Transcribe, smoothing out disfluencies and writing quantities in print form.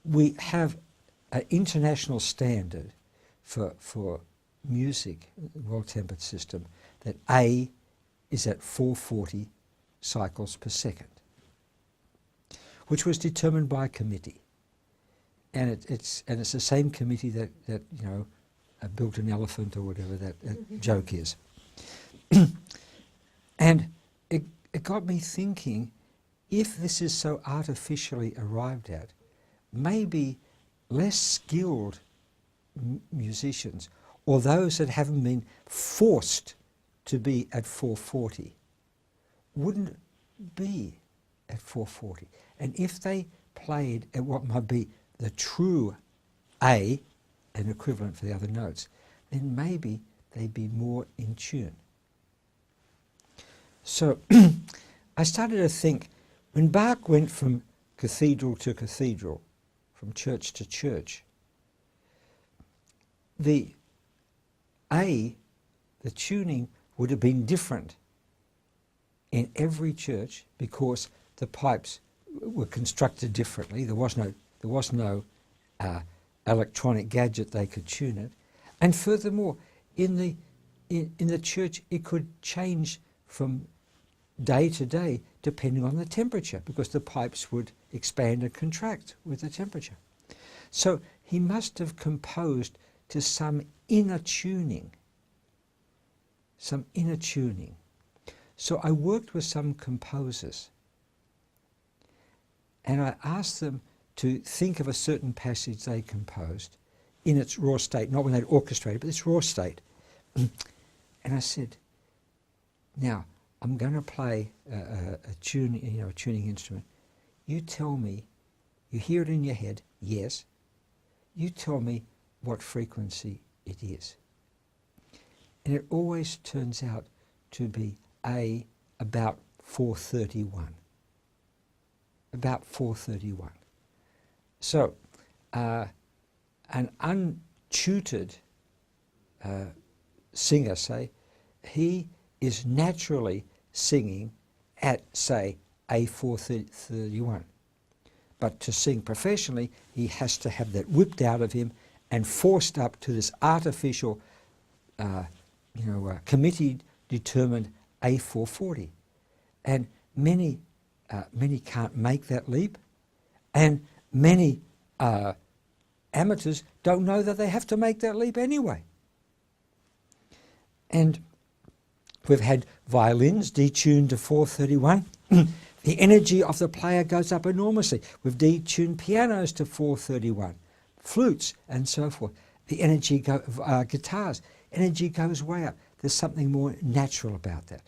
we have an international standard for music, well-tempered system, that A is at 440 cycles per second, which was determined by a committee, and it's the same committee that you know built an elephant or whatever that joke is, and it got me thinking, if this is so artificially arrived at, maybe less skilled musicians, or those that haven't been forced to be at 440, wouldn't be at 440. And if they played at what might be the true A, an equivalent for the other notes, then maybe they'd be more in tune. So I started to think, when Bach went from cathedral to cathedral, from church to church, the A, the tuning, would have been different in every church because the pipes were constructed differently. There was no electronic gadget they could tune it, and furthermore, in the church it could change from day to day depending on the temperature, because the pipes would expand and contract with the temperature. So he must have composed to some inner tuning. So I worked with some composers, and I asked them to think of a certain passage they composed in its raw state, not when they'd orchestrated, but its raw state. And I said, now, I'm going to play a tuning instrument. You tell me, you hear it in your head, yes. You tell me what frequency it is. And it always turns out to be A, about 431. About 431. So, an untutored singer, say, he is naturally singing at, say, A431. But to sing professionally, he has to have that whipped out of him and forced up to this artificial, committee-determined A440. And many can't make that leap, and many amateurs don't know that they have to make that leap anyway. And we've had violins detuned to 431. The energy of the player goes up enormously. We've detuned pianos to 431, flutes and so forth. The energy guitars, energy goes way up. There's something more natural about that.